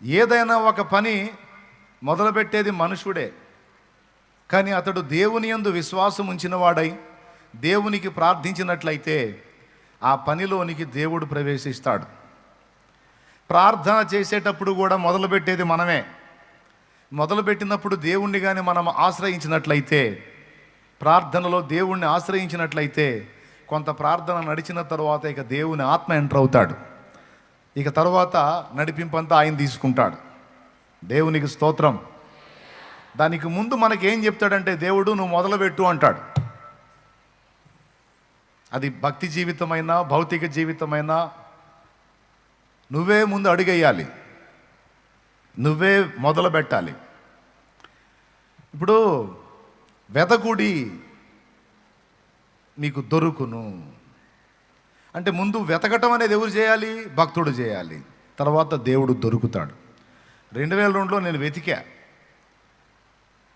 ఏదైనా ఒక పని మొదలుపెట్టేది మనుషుడే, కానీ అతడు దేవుని యందు విశ్వాసం ఉంచిన వాడై దేవునికి ప్రార్థించినట్లయితే ఆ పనిలోనికి దేవుడు ప్రవేశిస్తాడు. ప్రార్థన చేసేటప్పుడు కూడా మొదలుపెట్టేది మనమే. మొదలుపెట్టినప్పుడు దేవుణ్ణి కానీ మనం ఆశ్రయించినట్లయితే, ప్రార్థనలో దేవుణ్ణి ఆశ్రయించినట్లయితే కొంత ప్రార్థన నడిచిన తర్వాత ఇక దేవుని ఆత్మ ఎంటర్ అవుతాడు. ఇక తర్వాత నడిపింపంతా ఆయన తీసుకుంటాడు. దేవునికి స్తోత్రం. దానికి ముందు మనకేం చెప్తాడంటే, దేవుడు నువ్వు మొదలుపెట్టు అంటాడు. అది భక్తి జీవితమైనా భౌతిక జీవితమైనా నువ్వే ముందు అడుగేయాలి, నువ్వే మొదలు పెట్టాలి. ఇప్పుడు వెదకుడి మీకు దొరుకును అంటే ముందు వెతకటం అనేది ఎవరు చేయాలి? భక్తుడు చేయాలి. తర్వాత దేవుడు దొరుకుతాడు. 2002లో నేను వెతికా,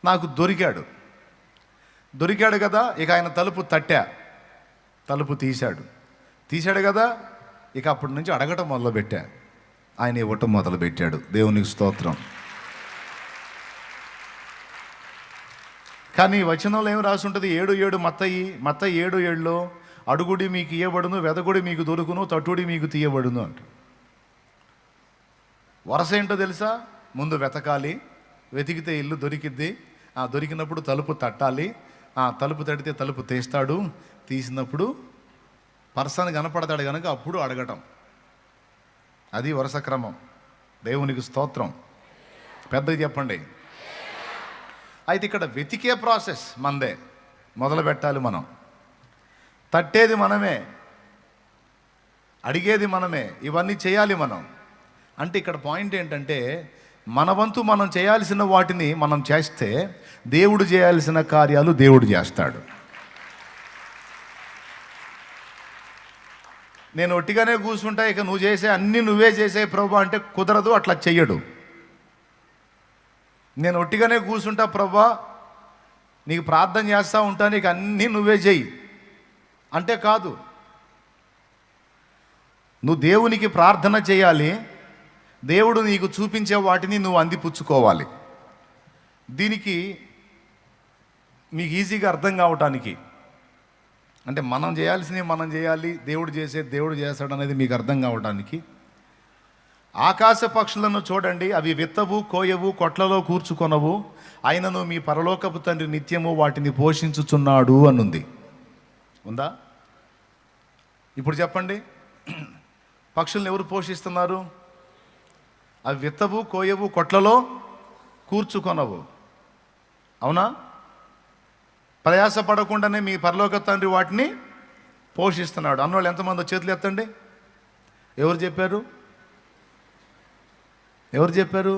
నాకు దొరికాడు కదా. ఇక ఆయన తలుపు తట్టా, తలుపు తీశాడు కదా. ఇక అప్పటి నుంచి అడగటం మొదలుపెట్టా, ఆయన ఇవ్వటం మొదలుపెట్టాడు. దేవునికి స్తోత్రం. కానీ వచనంలో ఏమి రాసి ఉంటుంది? 7:7 మత్తయి 7:7లో అడుగుడి మీకు ఇయ్యబడును, వెదకుడి మీకు దొరుకును, తట్టుడి మీకు తీయబడును అంట. వరస ఏంటో తెలుసా? ముందు వెతకాలి, వెతికితే ఇల్లు దొరికిద్ది, ఆ దొరికినప్పుడు తలుపు తట్టాలి, ఆ తలుపు తడితే తలుపు తీస్తాడు, తీసినప్పుడు పర్సన్ కనపడతాడు కనుక అప్పుడు అడగటం. అది వరుస క్రమం. దేవునికి స్తోత్రం. పెద్దగా చెప్పండి. అయితే ఇక్కడ వెతికే ప్రాసెస్ మనదే. మొదలు పెట్టాలి మనం, తట్టేది మనమే, అడిగేది మనమే, ఇవన్నీ చేయాలి మనం. అంటే ఇక్కడ పాయింట్ ఏంటంటే, మన వంతు మనం చేయాల్సిన వాటిని మనం చేస్తే దేవుడు చేయాల్సిన కార్యాలు దేవుడు చేస్తాడు. నేను ఒట్టిగానే కూర్చుంటా, ఇక నువ్వు చేసే అన్నీ నువ్వే చేసే ప్రభు అంటే కుదరదు, అట్లా చెయ్యడు. నేను ఒట్టిగానే కూర్చుంటా ప్రభా, నీకు ప్రార్థన చేస్తూ ఉంటా, నీకు అన్నీ నువ్వే చెయ్యి అంటే కాదు. నువ్వు దేవునికి ప్రార్థన చేయాలి, దేవుడు నీకు చూపించే వాటిని నువ్వు అందిపుచ్చుకోవాలి. దీనికి మీకు ఈజీగా అర్థం కావటానికి, అంటే మనం చేయాల్సినవి మనం చేయాలి, దేవుడు చేస్తాడు అనేది మీకు అర్థం కావటానికి, ఆకాశ పక్షులను చూడండి, అవి విత్తవు, కోయవు, కొట్లలో కూర్చుకొనవు, అయినను మీ పరలోకపు తండ్రి నిత్యము వాటిని పోషించుచున్నాడు అనుంది. ఉందా? ఇప్పుడు చెప్పండి, పక్షులను ఎవరు పోషిస్తున్నారు? అవి విత్తవు, కోయవు, కొట్లలో కూర్చుకొనవు. అవునా? ప్రయాసపడకుండానే మీ పరలోక తండ్రి వాటిని పోషిస్తున్నాడు అన్నవాళ్ళు ఎంతమంది? చేతులు ఎత్తండి. ఎవరు చెప్పారు?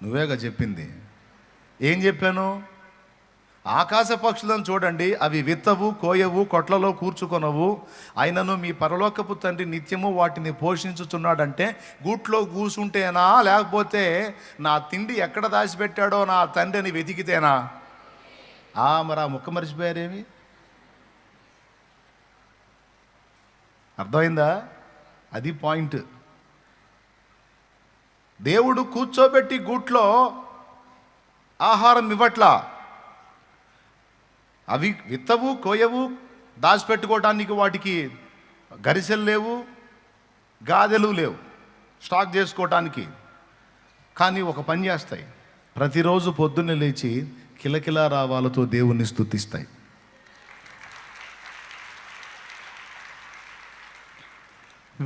నువ్వేగా చెప్పింది. ఏం చెప్పాను? ఆకాశ పక్షులను చూడండి, అవి విత్తవు, కోయవు, కొట్లలో కూర్చుకొనవు, అయినను మీ పరలోకపు తండ్రి నిత్యము వాటిని పోషించుచున్నాడంటే గూట్లో కూసుంటేనా, లేకపోతే నా తిండి ఎక్కడ దాచిపెట్టాడో నా తండ్రిని వెతికితేనా? మరి ఆ ముక్క మర్చిపోయారేమి? అర్థమైందా? అది పాయింట్. దేవుడు కూర్చోబెట్టి గూట్లో ఆహారం ఇవ్వట్లా. అవి విత్తవు, కోయవు, దాచిపెట్టుకోవడానికి వాటికి గరిసెలు లేవు, గాదెలు లేవు స్టాక్ చేసుకోవటానికి. కానీ ఒక పని చేస్తాయి, ప్రతిరోజు పొద్దున్నే లేచి కిలకిలా రావాలతో దేవుణ్ణి స్తుతిస్తాయి.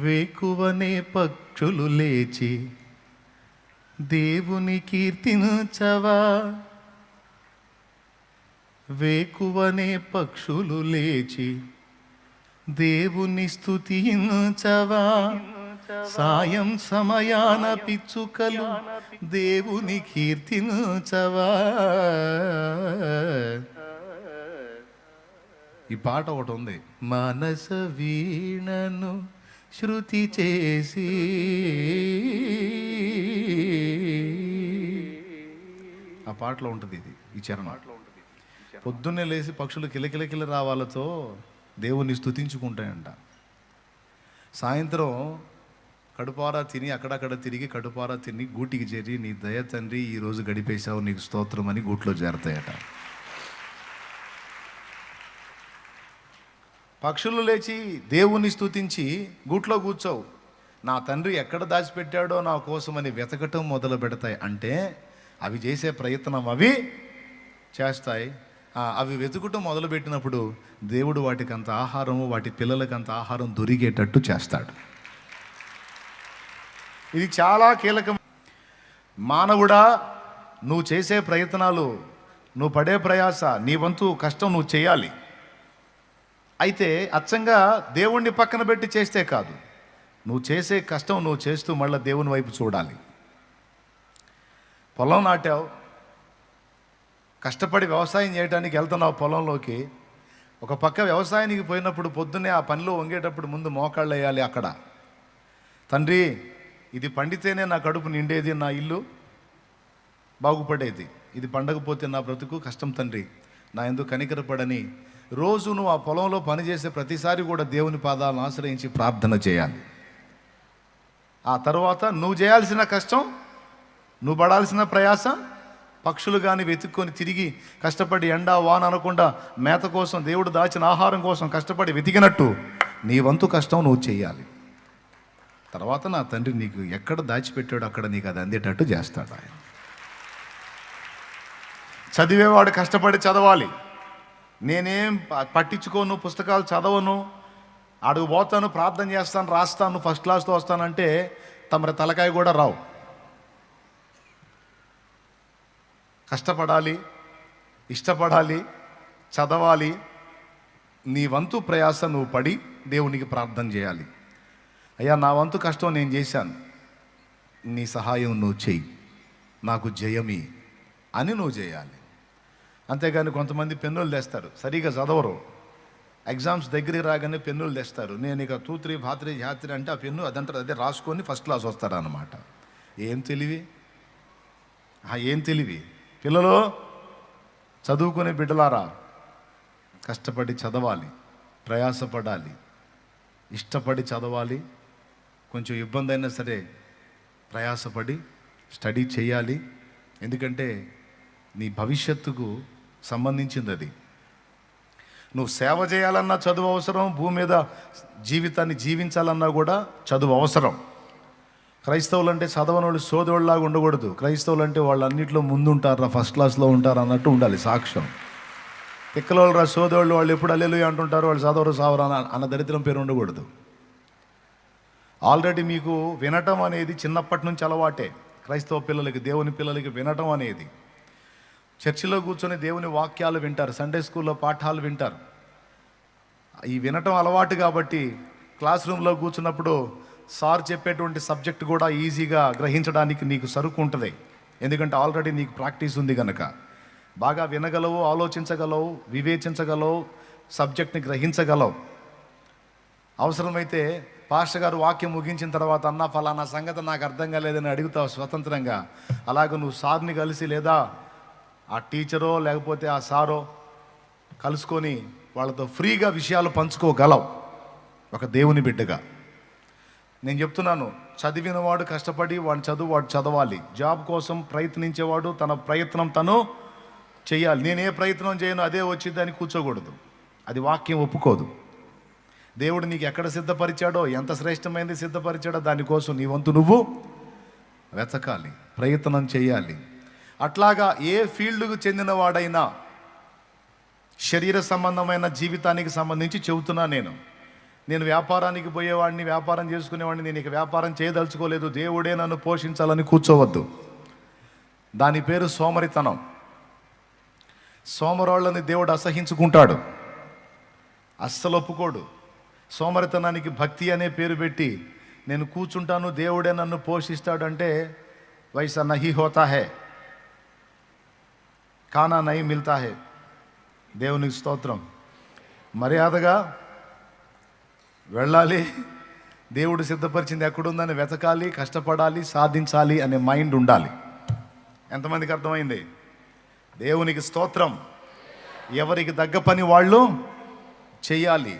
వేకువనే పక్షులు లేచి దేవుని కీర్తించవా, వేకువనే పక్షులు లేచి దేవుని స్తుతించవా, సాయం సమయాన పిచ్చుకలు దేవుని కీర్తించవా. ఈ పాట ఒకటి ఉంది, మనస వీణను శృతి చేసి. ఆ పాటలో ఉంటుంది ఇది, ఈ చరణం. పొద్దున్నే లేచి పక్షులు కిలకిలకిల రావాలతో దేవుణ్ణి స్తుతించుకుంటాయంట. సాయంత్రం కడుపారా తిని అక్కడక్కడ తిరిగి కడుపారా తిని గూటికి చేరి నీ దయ తండ్రి ఈరోజు గడిపేశావు నీకు స్తోత్రం అని గూట్లో చేరతాయట. పక్షులు లేచి దేవుణ్ణి స్తుతించి గూట్లో కూర్చోవు, నా తండ్రి ఎక్కడ దాచిపెట్టాడో నా కోసమని వెతకటం మొదలు పెడతాయి. అంటే అవి చేసే ప్రయత్నం అవి చేస్తాయి. అవి వెతుకుటం మొదలుపెట్టినప్పుడు దేవుడు వాటికి అంత ఆహారము, వాటి పిల్లలకి అంత ఆహారం దొరికేటట్టు చేస్తాడు. ఇది చాలా కీలకం. మానవుడా, నువ్వు చేసే ప్రయత్నాలు, నువ్వు పడే ప్రయాస, నీ వంతు కష్టం నువ్వు చేయాలి. అయితే అచ్చంగా దేవుణ్ణి పక్కన పెట్టి చేస్తే కాదు, నువ్వు చేసే కష్టం నువ్వు చేస్తూ మళ్ళీ దేవుని వైపు చూడాలి. పొలం నాటావు, కష్టపడి వ్యవసాయం చేయడానికి వెళ్తున్నావు పొలంలోకి. ఒక పక్క వ్యవసాయానికి పోయినప్పుడు పొద్దున్నే ఆ పనిలో వంగేటప్పుడు ముందు మోకాళ్ళు వేయాలి. అక్కడ తండ్రి ఇది పండితేనే నా కడుపు నిండేది, నా ఇల్లు బాగుపడేది, ఇది పండకపోతే నా బ్రతుకు కష్టం తండ్రి, నా ఎందుకు కనికరపడని రోజు నువ్వు ఆ పొలంలో పనిచేసే ప్రతిసారి కూడా దేవుని పాదాలను ఆశ్రయించి ప్రార్థన చేయాలి. ఆ తర్వాత నువ్వు చేయాల్సిన కష్టం, నువ్వు పడాల్సిన ప్రయాస, పక్షులు కానీ వెతుక్కొని తిరిగి కష్టపడి ఎండా వాన అనకుండా మేత కోసం, దేవుడు దాచిన ఆహారం కోసం కష్టపడి వెతికినట్టు నీ వంతు కష్టం నువ్వు చేయాలి. తర్వాత నా తండ్రి నీకు ఎక్కడ దాచిపెట్టాడో అక్కడ నీకు అది అందేటట్టు చేస్తాడు ఆయన. చదివేవాడు కష్టపడి చదవాలి. నేనేం పట్టించుకోను, పుస్తకాలు చదవను, అడుగు పోతాను, ప్రార్థన చేస్తాను, రాస్తాను, ఫస్ట్ క్లాస్తో వస్తానంటే తమరి తలకాయ కూడా రావు. కష్టపడాలి, ఇష్టపడాలి, చదవాలి. నీ వంతు ప్రయాస నువ్వు పడి దేవునికి ప్రార్థన చేయాలి. అయ్యా నా వంతు కష్టం నేను చేశాను, నీ సహాయం నువ్వు చెయ్యి, నాకు జయమి అని నువ్వు చేయాలి. అంతేగాని కొంతమంది పెన్నులు తెస్తారు, సరిగా చదవరు, ఎగ్జామ్స్ దగ్గరికి రాగానే పెన్నులు తెస్తారు. నేను ఇక తూత్రి భాత్రి జాత్రి అంటే ఆ పెన్ను అదంతా అదే రాసుకొని ఫస్ట్ క్లాస్ వస్తారన్నమాట. ఏం తెలివి, ఏం తెలివి. పిల్లలు, చదువుకునే బిడ్డలారా, కష్టపడి చదవాలి, ప్రయాసపడాలి, ఇష్టపడి చదవాలి. కొంచెం ఇబ్బంది అయినా సరే ప్రయాసపడి స్టడీ చేయాలి. ఎందుకంటే నీ భవిష్యత్తుకు సంబంధించింది అది. నువ్వు సేవ చేయాలన్నా చదువు అవసరం, భూమి మీద జీవితాన్ని జీవించాలన్నా కూడా చదువు అవసరం. క్రైస్తవులు అంటే చదవని వాళ్ళు సోదరులాగా ఉండకూడదు. క్రైస్తవులు అంటే వాళ్ళు అన్నింటిలో ముందు ఉంటారా, ఫస్ట్ క్లాస్లో ఉంటారు అన్నట్టు ఉండాలి సాక్ష్యం. తిక్కలోళ్ళు రా సోదరులు, వాళ్ళు ఎప్పుడు అల్లెలు అంటుంటారు, వాళ్ళు చదవరు సావరు అన్న దరిద్రం పేరు ఉండకూడదు. ఆల్రెడీ మీకు వినటం అనేది చిన్నప్పటి నుంచి అలవాటే. క్రైస్తవ పిల్లలకి, దేవుని పిల్లలకి వినటం అనేది, చర్చిలో కూర్చొని దేవుని వాక్యాలు వింటారు, సండే స్కూల్లో పాఠాలు వింటారు. ఈ వినటం అలవాటు కాబట్టి క్లాస్ రూమ్లో కూర్చున్నప్పుడు సార్ చెప్పేటువంటి సబ్జెక్ట్ కూడా ఈజీగా గ్రహించడానికి నీకు సరుకు ఉంటుంది. ఎందుకంటే ఆల్రెడీ నీకు ప్రాక్టీస్ ఉంది కనుక బాగా వినగలవు, ఆలోచించగలవు, వివేచించగలవు, సబ్జెక్ట్ని గ్రహించగలవు. అవసరమైతే పాస్టర్ గారు వాక్యం ముగించిన తర్వాత అన్న ఫలానా సంగతి నాకు అర్థం కాలేదని అడుగుతావు స్వతంత్రంగా. అలాగే నువ్వు సార్ని కలిసి లేదా ఆ టీచరో లేకపోతే ఆ సారో కలుసుకొని వాళ్ళతో ఫ్రీగా విషయాలు పంచుకోగలవు ఒక దేవుని బిడ్డగా. నేను చెప్తున్నాను, చదివినవాడు కష్టపడి వాడు చదవాలి. జాబ్ కోసం ప్రయత్నించేవాడు తన ప్రయత్నం తను చేయాలి. నేనే ప్రయత్నం చేయను అదే వచ్చిందని కూర్చోకూడదు, అది వాక్యం ఒప్పుకోదు. దేవుడు నీకు ఎక్కడ సిద్ధపరిచాడో, ఎంత శ్రేష్టమైనది సిద్ధపరిచాడో దానికోసం నీ వంతు నువ్వు వెతకాలి, ప్రయత్నం చేయాలి. అట్లాగా ఏ ఫీల్డ్కు చెందిన వాడైనా, శరీర సంబంధమైన జీవితానికి సంబంధించి చెబుతున్నా నేను వ్యాపారానికి పోయేవాడిని, వ్యాపారం చేసుకునేవాడిని, నేను ఇక వ్యాపారం చేయదలుచుకోలేదు, దేవుడే నన్ను పోషించాలని కూర్చోవద్దు. దాని పేరు సోమరితనం. సోమరోళ్ళని దేవుడు అసహించుకుంటాడు, అస్సలు ఒప్పుకోడు. సోమరితనానికి భక్తి అనే పేరు పెట్టి నేను కూర్చుంటాను, దేవుడే నన్ను పోషిస్తాడు అంటే వైసా నహీ హోతా హే, కానా నహీ మిల్తా హే. దేవునికి స్తోత్రం. మర్యాదగా వెళ్ళాలి, దేవుడు సిద్ధపరిచింది ఎక్కడుందని వెతకాలి, కష్టపడాలి, సాధించాలి అనే మైండ్ ఉండాలి. ఎంతమందికి అర్థమైంది? దేవునికి స్తోత్రం. ఎవరికి తగ్గ పని వాళ్ళు చేయాలి.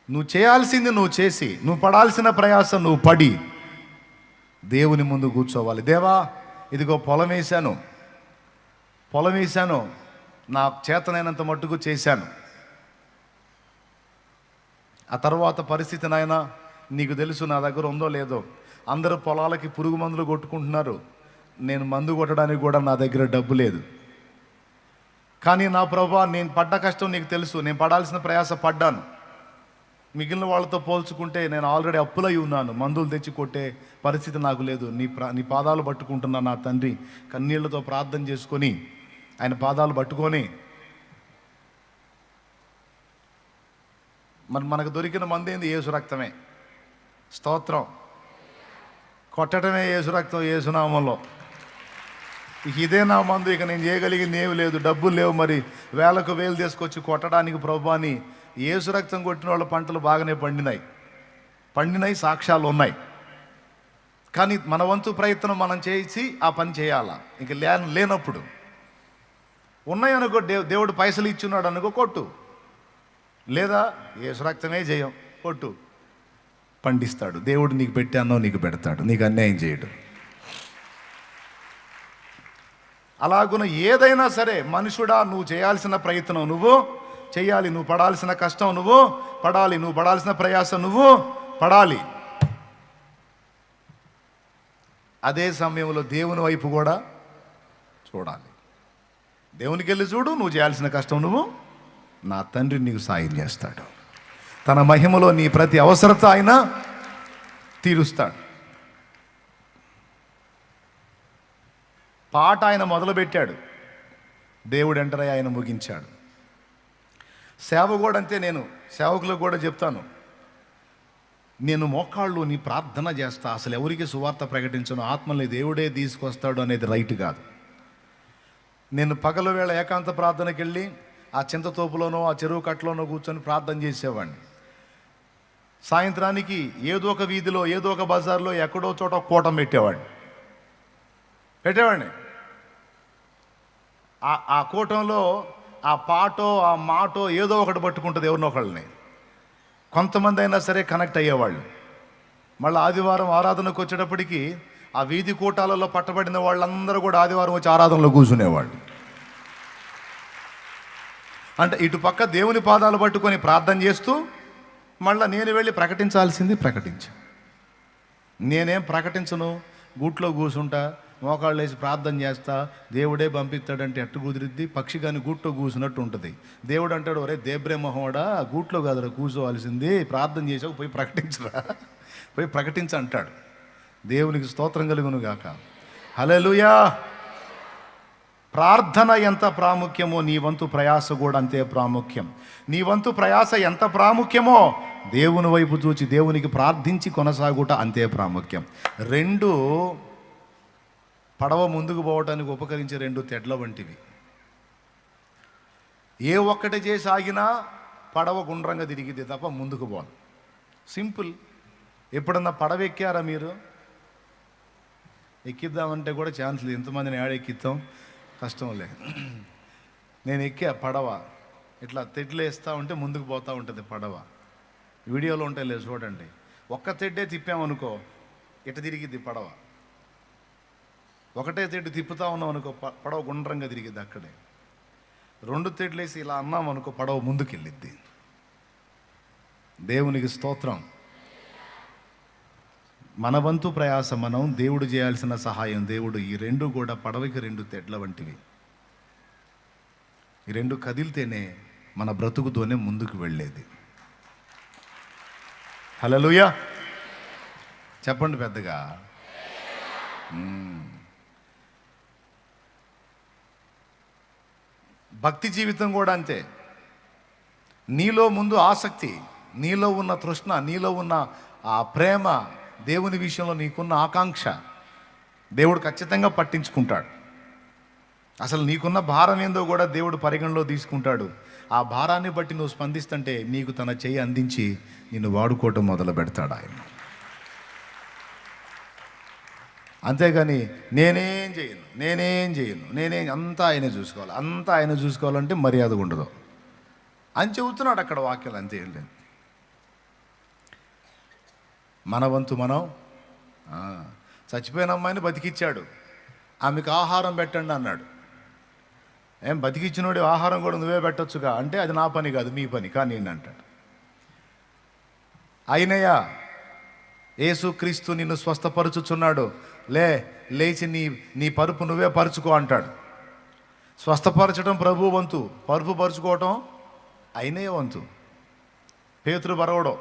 నువ్వు చేయాల్సింది నువ్వు చేసి, నువ్వు పడాల్సిన ప్రయాసం నువ్వు పడి దేవుని ముందు కూర్చోవాలి. దేవా, ఇదిగో పొలం వేశాను, నా చేతనైనంత మట్టుకు చేశాను. ఆ తర్వాత పరిస్థితి నాయన నీకు తెలుసు, నా దగ్గర ఉందో లేదో. అందరూ పొలాలకి పురుగు మందులు కొట్టుకుంటున్నారు, నేను మందు కొట్టడానికి కూడా నా దగ్గర డబ్బు లేదు. కానీ నా ప్రభువా, నేను పడ్డ కష్టం నీకు తెలుసు, నేను పడాల్సిన ప్రయాస పడ్డాను. మిగిలిన వాళ్ళతో పోల్చుకుంటే నేను ఆల్రెడీ అప్పులై ఉన్నాను, మందులు తెచ్చి కొట్టే పరిస్థితి నాకు లేదు. నీ పాదాలు పట్టుకుంటున్నా నా తండ్రి. కన్నీళ్లతో ప్రార్థన చేసుకొని ఆయన పాదాలు పట్టుకొని, మరి మనకు దొరికిన మందు ఏంది? యేసు రక్తమే. స్తోత్రం. కొట్టడమే యేసు రక్తం, యేసునామంలో. ఇదే నా మందు, ఇక నేను చేయగలిగింది ఏమి లేదు, డబ్బులు లేవు, మరి వేలకు వేలు తీసుకొచ్చి కొట్టడానికి ప్రభువాని. యేసు రక్తం కొట్టిన వాళ్ళ పంటలు బాగానే పండినాయి, సాక్ష్యాలు ఉన్నాయి. కానీ మన వంతు ప్రయత్నం మనం చేసి ఆ పని చేయాలా. ఇంక లేనప్పుడు ఉన్నాయనుకో, దేవుడు పైసలు ఇచ్చున్నాడు అనుకో, కొట్టు. లేదా యేసు రక్తమే జయం, కొట్టు, పండిస్తాడు దేవుడు. నీకు పెట్టానో నీకు పెడతాడు, నీకు అన్యాయం చేయడు. అలాగున ఏదైనా సరే మనుషుడా, నువ్వు చేయాల్సిన ప్రయత్నం నువ్వు చేయాలి, నువ్వు పడాల్సిన కష్టం నువ్వు పడాలి, నువ్వు పడాల్సిన ప్రయాస నువ్వు పడాలి. అదే సమయంలో దేవుని వైపు కూడా చూడాలి. దేవునికి వెళ్ళి చూడు, నువ్వు చేయాల్సిన కష్టం నువ్వు, నా తండ్రి నీకు సాయం చేస్తాడు. తన మహిమలో నీ ప్రతి అవసరత ఆయన తీరుస్తాడు. పాట ఆయన మొదలుపెట్టాడు, దేవుడు ఎంటరై ఆయన ముగించాడు. సేవ కూడా అంతే. నేను సేవకులకు కూడా చెప్తాను, నేను మోకాళ్ళు నీ ప్రార్థన చేస్తా, అసలు ఎవరికి సువార్త ప్రకటించను, ఆత్మల్ని దేవుడే తీసుకొస్తాడు అనేది రైట్ కాదు. నేను పగల వేళ ఏకాంత ప్రార్థనకి వెళ్ళి ఆ చింతతోపులోనో ఆ చెరువు కట్టలోనో కూర్చొని ప్రార్థన చేసేవాడిని. సాయంత్రానికి ఏదో ఒక వీధిలో, ఏదో ఒక బజార్లో, ఎక్కడో చోట కూటం పెట్టేవాడిని. ఆ కూటంలో ఆ పాటో ఆ మాటో ఏదో ఒకటి పట్టుకుంటుంది ఎవరినో ఒకళ్ళని. కొంతమంది అయినా సరే కనెక్ట్ అయ్యేవాళ్ళు. మళ్ళీ ఆదివారం ఆరాధనకు వచ్చేటప్పటికి ఆ వీధి కూటాలలో పట్టబడిన వాళ్ళందరూ కూడా ఆదివారం వచ్చి ఆరాధనలో కూర్చునేవాళ్ళు. అంటే ఇటు పక్క దేవుని పాదాలు పట్టుకొని ప్రార్థన చేస్తూ, మళ్ళీ నేను వెళ్ళి ప్రకటించాల్సింది నేనేం ప్రకటించను, గూట్లో కూర్చుంటా, మోకాళ్ళు వేసి ప్రార్థన చేస్తా, దేవుడే పంపిస్తాడంటే ఎట్టు కుదిరిద్ది? పక్షి కానీ గూట్లో కూర్చున్నట్టు ఉంటుంది. దేవుడు అంటాడు, ఒరే దేబ్రే మొహోడా, గూట్లో కాదురా కూర్చోవాల్సింది, ప్రార్థన చేసావు, పోయి ప్రకటించ అంటాడు. దేవునికి స్తోత్రం కలుగును గాక. హల్లెలూయా. ప్రార్థన ఎంత ప్రాముఖ్యమో నీ వంతు ప్రయాస కూడా అంతే ప్రాముఖ్యం. నీ వంతు ప్రయాస ఎంత ప్రాముఖ్యమో దేవుని వైపు చూచి దేవునికి ప్రార్థించి కొనసాగుట అంతే ప్రాముఖ్యం. రెండు పడవ ముందుకు పోవటానికి ఉపకరించే రెండు తెడ్ల వంటివి. ఏ ఒక్కటి చేసి ఆగినా పడవ గుండ్రంగా తిరిగితే తప్ప ముందుకు పోదు. సింపుల్. ఎప్పుడన్నా పడవ ఎక్కారా మీరు? ఎక్కిద్దామంటే కూడా ఛాన్స్ లేదు. ఎంతమందిని ఎక్కిద్దాం, కష్టం లేదు. నేను ఎక్కా పడవ, ఇట్లా తెడ్లు వేస్తూ ఉంటే ముందుకు పోతూ ఉంటుంది పడవ. వీడియోలో ఉంటాయి లేదు చూడండి. ఒక్క తెడ్డే తిప్పామనుకో ఇట తిరిగిద్ది పడవ. ఒకటే తెడ్డు తిప్పుతా ఉన్నాం అనుకో పడవ గుండ్రంగా తిరిగిద్ది అక్కడే. రెండు తెడ్లు వేసి ఇలా అన్నాం అనుకో పడవ ముందుకెళ్ళిద్ది. దేవునికి స్తోత్రం. మన వంతు ప్రయాస మనం, దేవుడు చేయాల్సిన సహాయం దేవుడు. ఈ రెండు కూడా పడవకి రెండు తెడ్ల వంటివి. ఈ రెండు కదిలితేనే మన బ్రతుకుతోనే ముందుకు వెళ్ళేది. హల్లెలూయా చెప్పండి పెద్దగా. భక్తి జీవితం కూడా అంతే. నీలో ముందు ఆసక్తి, నీలో ఉన్న తృష్ణ, నీలో ఉన్న ఆ ప్రేమ, దేవుని విషయంలో నీకున్న ఆకాంక్ష దేవుడు ఖచ్చితంగా పట్టించుకుంటాడు. అసలు నీకున్న భారం ఏందో కూడా దేవుడు పరిగణలో తీసుకుంటాడు. ఆ భారాన్ని బట్టి నువ్వు స్పందిస్తుంటే నీకు తన చెయ్యి అందించి నిన్ను వాడుకోవటం మొదలు పెడతాడు ఆయన. అంతేగాని నేనేం చేయను, అంతా ఆయన చూసుకోవాలంటే మర్యాద ఉండదు అని చెబుతున్నాడు అక్కడ వాక్యాలు. అంతే ఏం లేదు. మన వంతు మనం చచ్చిపోయిన అమ్మాయిని బతికిచ్చాడు, ఆమెకు ఆహారం పెట్టండి అన్నాడు. ఏం బతికిచ్చినోడి ఆహారం కూడా నువ్వే పెట్టొచ్చుగా అంటే, అది నా పని కాదు మీ పని కానీ అంటాడు. అయినయ్యా, యేసుక్రీస్తు నిన్ను స్వస్థపరుచుచున్నాడు, లేచి నీ పరుపు నువ్వే పరుచుకో అంటాడు. స్వస్థపరచడం ప్రభు వంతు, పరుపు పరుచుకోవటం అయినయ్య వంతు. పేతురు బరవడం,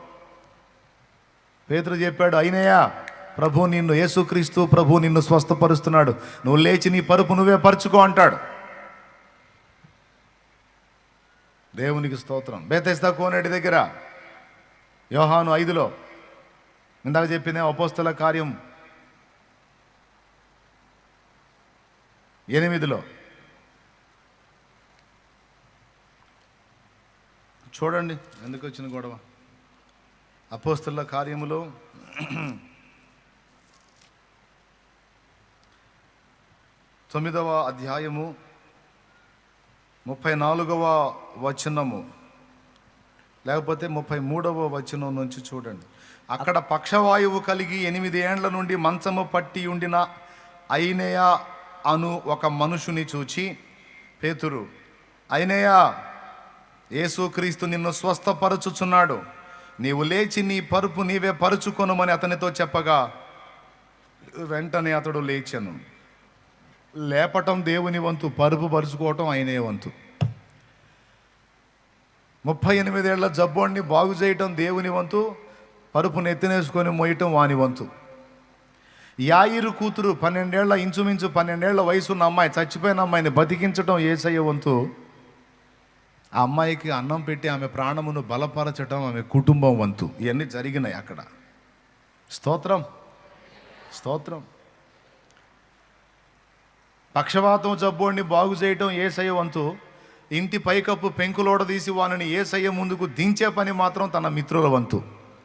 పేతురు చెప్పాడు, అయినయ్యా ప్రభు నిన్ను, యేసుక్రీస్తు ప్రభు నిన్ను స్వస్థపరుస్తున్నాడు, నువ్వు లేచి నీ పరుపు నువ్వే పరుచుకో అంటాడు. దేవునికి స్తోత్రం. బేతెస్దా కోనేటి దగ్గర యోహాను 5లో ఇందాక చెప్పిందే, అపోస్తల కార్యం 8లో చూడండి ఎందుకు వచ్చిన గొడవ. అపోస్తల కార్యములో 9వ అధ్యాయము 34వ వచనము లేకపోతే 33వ వచనం నుంచి చూడండి. అక్కడ పక్షవాయువు కలిగి 8 ఏండ్ల నుండి మంచము పట్టి ఉండిన అయినయ అను ఒక మనుషుని చూచి పేతురు, అయినయ యేసుక్రీస్తు నిన్ను స్వస్థపరచుచున్నాడు, నీవు లేచి నీ పరుపు నీవే పరుచుకొనుమని అతనితో చెప్పగా వెంటనే అతడు లేచెను. లేపటం దేవుని వంతు, పరుపు పరుచుకోవటం ఆయనే వంతు. 38 ఏళ్ల జబ్బోడిని బాగు చేయటం దేవుని వంతు, పరుపును ఎత్తినేసుకొని మోయటం వాని వంతు. యాయిరు కూతురు 12 ఏళ్ల, ఇంచుమించు 12 ఏళ్ల వయసున్న అమ్మాయి, చచ్చిపోయిన అమ్మాయిని బతికించటం యేసయ్య వంతు. ఆ అమ్మాయికి అన్నం పెట్టి ఆమె ప్రాణమును బలపరచటం ఆమె కుటుంబం వంతు. ఇవన్నీ జరిగినాయి అక్కడ. స్తోత్రం, స్తోత్రం. పక్షవాతం జబ్బోడిని బాగు చేయటం యేసయ్య వంతు. ఇంటి పైకప్పు పెంకులోడదీసి వానిని యేసయ్య ముందుకు దించే పని మాత్రం తన మిత్రుల వంతు,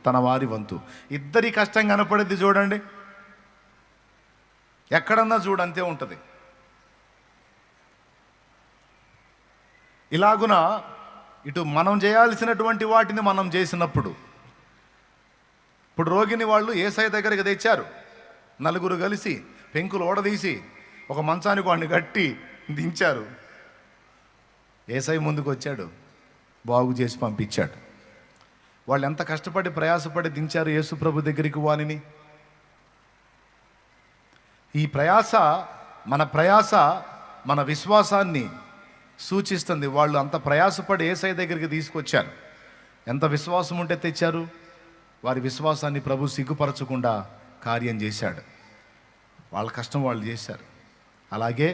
తన వారి వంతు. ఇద్దరి కష్టం కనపడేది చూడండి, ఎక్కడన్నా చూడంతే ఉంటుంది. ఇలాగున ఇటు మనం చేయాల్సినటువంటి వాటిని మనం చేసినప్పుడు, ఇప్పుడు రోగిని వాళ్ళు యేసయ్య దగ్గరికి తెచ్చారు, నలుగురు కలిసి పెంకులు ఓడదీసి ఒక మంచానికి వాడిని కట్టి దించారు. యేసయ్య ముందుకు వచ్చాడు, బాగు చేసి పంపించాడు. వాళ్ళు ఎంత కష్టపడి ప్రయాసపడి దించారు యేసు ప్రభు దగ్గరికి వానిని. ఈ ప్రయాస మన విశ్వాసాన్ని సూచిస్తుంది. వాళ్ళు అంత ప్రయాసపడి యేసయ్య దగ్గరికి తీసుకొచ్చారు. ఎంత విశ్వాసం ఉంటే తెచ్చారు. వారి విశ్వాసాన్ని ప్రభు సిగ్గుపరచకుండా కార్యం చేశాడు. వాళ్ళ కష్టం వాళ్ళు చేశారు. అలాగే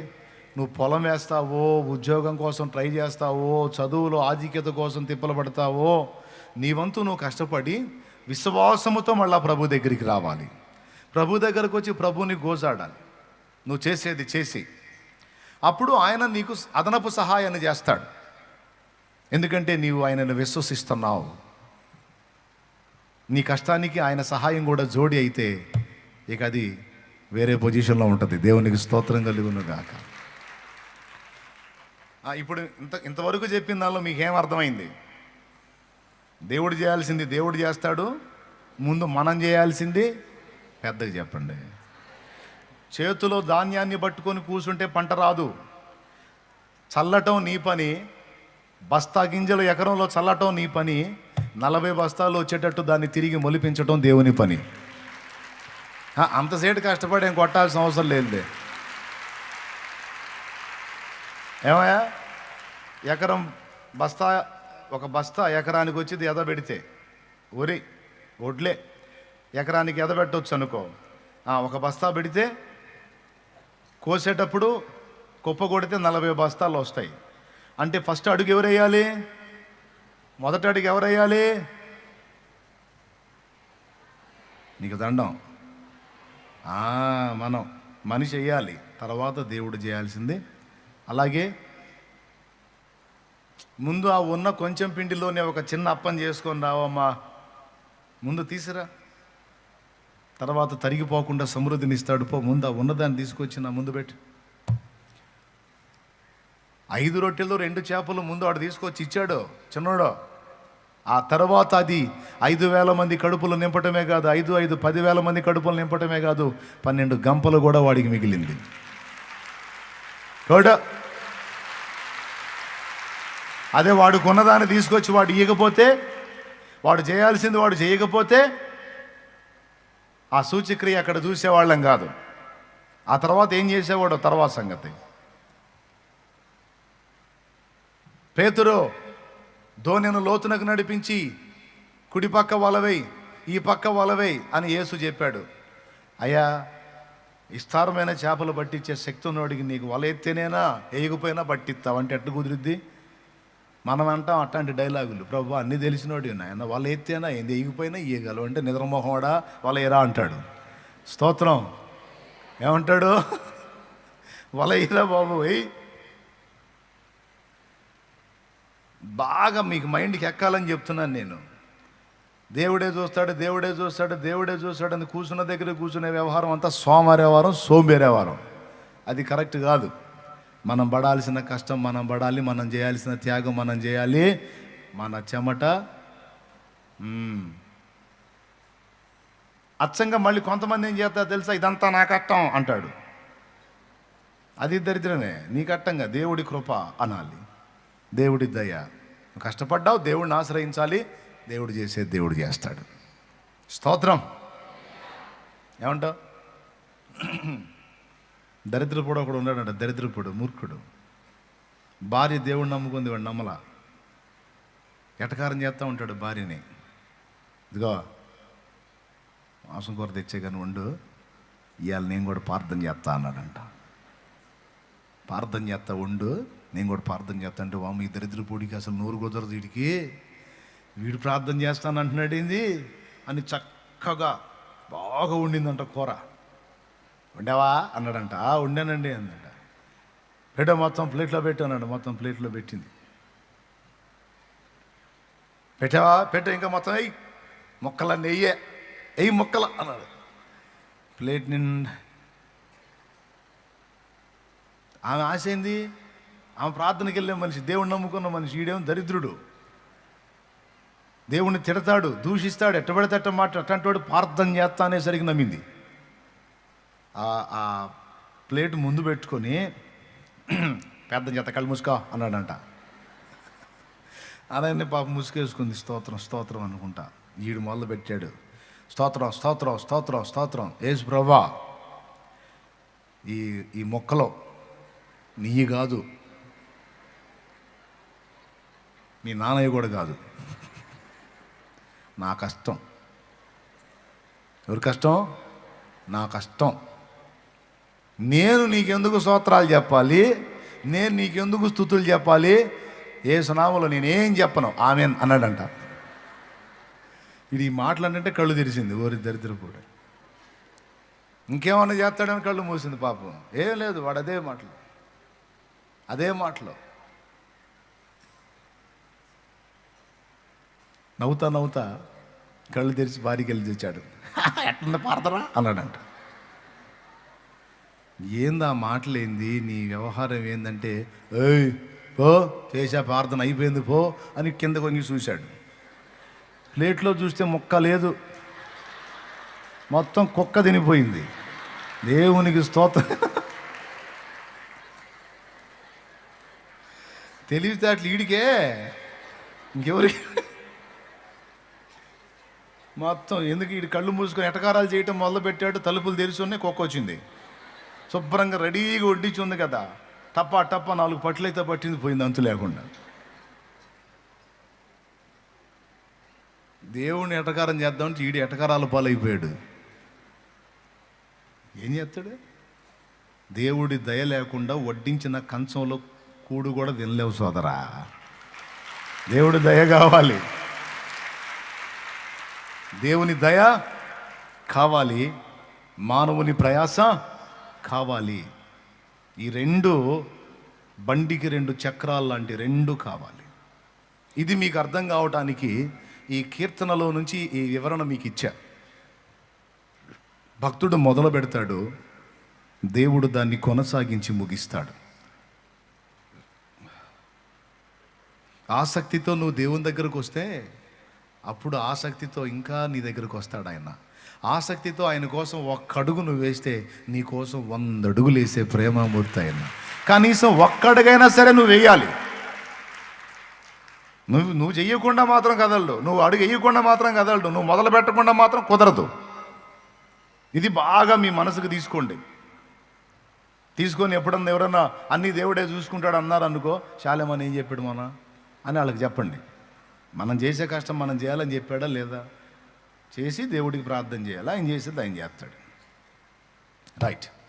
నువ్వు పొలం వేస్తావో, ఉద్యోగం కోసం ట్రై చేస్తావో, చదువులో ఆధిక్యత కోసం తిప్పలు పడతావో, నీ వంతు నువ్వు కష్టపడి విశ్వాసముతో మళ్ళా ప్రభు దగ్గరికి రావాలి. ప్రభు దగ్గరకు వచ్చి ప్రభుని గోజాడాలి. నువ్వు చేసేది చేసి, అప్పుడు ఆయన నీకు అదనపు సహాయాన్ని చేస్తాడు. ఎందుకంటే నీవు ఆయనను విశ్వసిస్తున్నావు. నీ కష్టానికి ఆయన సహాయం కూడా జోడి అయితే ఇక అది వేరే పొజిషన్లో ఉంటుంది. దేవునికి స్తోత్రం కలుగును గాక. ఇప్పుడు ఇంతవరకు చెప్పిన దానిలో మీకేం అర్థమైంది? దేవుడు చేయాల్సింది దేవుడు చేస్తాడు, ముందు మనం చేయాల్సింది పెద్దగా చెప్పండి. చేతిలో ధాన్యాన్ని పట్టుకొని కూర్చుంటే పంట రాదు. చల్లటం నీ పని, బస్తా గింజలు ఎకరంలో చల్లటం నీ పని, 40 బస్తాలు వచ్చేటట్టు దాన్ని తిరిగి మొలిపించటం దేవుని పని. అంతసేటు కష్టపడి ఏం కొట్టాల్సిన అవసరం లేదులే. ఏమయ్యా, ఎకరం బస్తా, ఒక బస్తా ఎకరానికి వచ్చేది ఎదబెడితే, ఒడ్లే ఎకరానికి ఎదబెట్టవచ్చు అనుకో. ఒక బస్తా పెడితే కోసేటప్పుడు కుప్ప కొడితే 40 బస్తాలు వస్తాయి. అంటే ఫస్ట్ అడుగు ఎవరు వేయాలి? మొదటి అడుగు ఎవరు వేయాలి? నీకు దండం. మనం మనిషి వేయాలి, తర్వాత దేవుడు చేయాల్సింది. అలాగే ముందు ఆ ఉన్న కొంచెం పిండిలోనే ఒక చిన్న అప్పం చేసుకొని రావమ్మా, ముందు తీసిరా, తర్వాత తరిగిపోకుండా సమృద్ధిని ఇస్తాడు. ముందు ఆ ఉన్నదాన్ని తీసుకొచ్చి నా ముందు పెట్టి, 5 రొట్టెలు 2 చేపలు ముందు వాడు తీసుకొచ్చి ఇచ్చాడు చిన్నోడు. ఆ తర్వాత అది 5,000 మంది కడుపులు నింపటమే కాదు, 10,000 మంది కడుపులు నింపటమే కాదు, 12 గంపలు కూడా వాడికి మిగిలింది. కూడా అదే వాడు కొన్నదాన్ని తీసుకొచ్చి వాడు ఇయ్యకపోతే, వాడు చేయాల్సింది వాడు చేయకపోతే ఆ సూచక్రియ అక్కడ చూసేవాళ్ళం కాదు. ఆ తర్వాత ఏం చేసేవాడు తర్వాత సంగతి. పేతురు దోణిను లోతునకు నడిపించి కుడి పక్క వలవై ఈ పక్క వలవై అని యేసు చెప్పాడు. అయ్యా, విస్తారమైన చేపలు పట్టించే శక్తి ఉన్నవాడికి నీకు వల ఎత్తేనేనా వేయకపోయినా పట్టిస్తావు అంటే ఎట్టు కుదిరిద్ది? మనం అంటాం అట్లాంటి డైలాగులు, ప్రభు అన్నీ తెలిసినోడు నాయన వల ఎత్తేనా ఏంది వేయకపోయినా ఇయ్యగలవు అంటే నిద్రమోహండా వల ఎరా అంటాడు. స్తోత్రం. ఏమంటాడు? వల ఎరా బాబు. బాగా మీకు మైండ్కి ఎక్కాలని చెప్తున్నాను నేను. దేవుడే చూస్తాడు, దేవుడే చూస్తాడు, దేవుడే చూస్తాడు అని కూర్చున్న దగ్గర కూర్చునే వ్యవహారం అంతా సోమవారం, సోంబేరేవారం. అది కరెక్ట్ కాదు. మనం పడాల్సిన కష్టం మనం పడాలి, మనం చేయాల్సిన త్యాగం మనం చేయాలి. మన చెమట అచ్చంగా మళ్ళీ కొంతమంది ఏం చేస్తారు తెలుసా? ఇదంతా నా కట్టం అంటాడు. అది దరిద్రమే. నీ కట్టంగా దేవుడి కృప అనాలి, దేవుడి దయ. కష్టపడ్డావు, దేవుడిని ఆశ్రయించాలి, దేవుడు చేసేది దేవుడు చేస్తాడు. స్తోత్రం. ఏమంటావు? దరిద్రపుడు ఒకడు ఉన్నాడంట. దరిద్రపుడు మూర్ఖుడు. భార్య దేవుడిని నమ్ముకుంది, వాడు నమ్మలా. ఎటకారం చేస్తూ ఉంటాడు భార్యని. ఇదిగో మాంసం కూర తెచ్చే కానీ వండు, ఇవాళ నేను కూడా ప్రార్థన చేస్తా అన్నాడంట. ప్రార్థన చేస్తా వండు, నేను కూడా ప్రార్థన చేస్తా అంటే, వాము ఈ దరిద్రపుడికి అసలు నోరు కుదరదు, వీడు ప్రార్థన చేస్తాను అంటున్నాడు ఏంది అని చక్కగా బాగా వండిందంట కూర. వండావా అన్నాడంట. వండానండి అందంట. పెట్టా, మొత్తం ప్లేట్లో పెట్టానంట. మొత్తం ప్లేట్లో పెట్టింది. పెట్టావా? పెట్టా, ఇంకా మొత్తం అయ్యి మొక్కలన్నీ వెయ్యి మొక్కల అన్నాడు. ప్లేట్ నిండా. ఆమె ఆశ ఏంది? ఆమె ప్రార్థనకి వెళ్ళే మనిషి, దేవుణ్ణి నమ్ముకున్న మనిషి. ఈడేమో దరిద్రుడు, దేవుణ్ణి తిడతాడు, దూషిస్తాడు, ఎట్టబడితే ఎట్ట మాట. అట్లాంటి వాడు ప్రార్థన చేస్తా అనేసరికి నమ్మింది. ఆ ప్లేట్ ముందు పెట్టుకొని ప్రార్థన చేత కళ్ళు మూసుకో అన్నాడంట. అలానే పాప ముసుకేసుకుంది. స్తోత్రం స్తోత్రం అనుకుంటా. ఈడు మొదలు పెట్టాడు, స్తోత్రం స్తోత్రం స్తోత్రం స్తోత్రం. యేసు ప్రభువా, ఈ మొక్కలో నెయ్యి కాదు, మీ నాన్నయ్య కూడా కాదు, నా కష్టం. ఎవరి కష్టం? నా కష్టం. నేను నీకెందుకు స్తోత్రాలు చెప్పాలి, నేను నీకెందుకు స్తుతులు చెప్పాలి? యేసు నామములో నేనేం చెప్పను, ఆమేన్ అన్నాడంట. ఇది ఈ మాటలనంటే కళ్ళు తెరిచింది. ఓరి దరిద్రపుడు, ఇంకేమన్నా చేస్తాడని కళ్ళు మూసింది పాపం. ఏం లేదు, వాడు అదే మాటలు నవ్వుతా కళ్ళు తెరిచి భార్యకి వెళ్ళి తెచ్చాడు. ఎట్లా పారదరా అన్నాడంట. ఏంది ఆ మాటలు ఏంది, నీ వ్యవహారం ఏందంటే, ఏయ్ పో, చేసా ప్రార్థన అయిపోయింది పో అని కింద కొంగి చూశాడు. ప్లేట్లో చూస్తే ముక్క లేదు, మొత్తం కుక్క తినిపోయింది. దేవునికి స్తోత్రం. తెలివితేటలు ఈడికే, ఇంకెవరికి? మొత్తం ఎందుకు ఈడు కళ్ళు మూసుకొని ఎటకారాలు చేయటం మొదలుపెట్టాడు. తలుపులు తెరిచి ఉన్నాయి, కుక్క వచ్చింది. శుభ్రంగా రెడీగా వడ్డించి ఉంది కదా, టప్పా 4 పట్లయితే పట్టింది, పోయింది అంతు లేకుండా. దేవుడిని ఎటకారం చేద్దామంటే ఈడు ఎటకారాల పాలైపోయాడు. ఏం చేస్తాడు? దేవుడి దయ లేకుండా వడ్డించిన కంచంలో కూడు కూడా తినలేవు సోదరా. దేవుడి దయ కావాలి, దేవుని దయ కావాలి, మానవుని ప్రయాస కావాలి. ఈ రెండు బండికి 2 చక్రాలు లాంటి 2 కావాలి. ఇది మీకు అర్థం కావటానికి ఈ కీర్తనలో నుంచి ఈ వివరణ మీకు ఇచ్చా. భక్తుడు మొదలు పెడతాడు, దేవుడు దాన్ని కొనసాగించి ముగిస్తాడు. ఆసక్తితో నువ్వు దేవుని దగ్గరకు వస్తే అప్పుడు ఆసక్తితో ఇంకా నీ దగ్గరకు వస్తాడు ఆయన. ఆసక్తితో ఆయన కోసం ఒక్క అడుగు నువ్వు వేస్తే నీ కోసం 100 అడుగులు వేసే ప్రేమమూర్తి ఆయన. కనీసం ఒక్క అడుగైనా సరే నువ్వు వేయాలి. నువ్వు చెయ్యకుండా మాత్రం కదలడు, నువ్వు అడుగు వేయకుండా మాత్రం కదలడు, నువ్వు మొదలు పెట్టకుండా మాత్రం కుదరదు. ఇది బాగా మీ మనసుకు తీసుకోండి. తీసుకొని ఎప్పుడన్నా ఎవరన్నా అన్ని దేవుడే చూసుకుంటాడు అన్నారు అనుకో, శాలేమని ఏం చెప్పాడు మన అని వాళ్ళకి చెప్పండి. మనం చేసే కష్టం మనం చేయాలని చెప్పాడా లేదా? చేసి దేవుడికి ప్రార్థన చేయాలి, ఆయన చేసేది ఆయన చేస్తాడు. రైట్.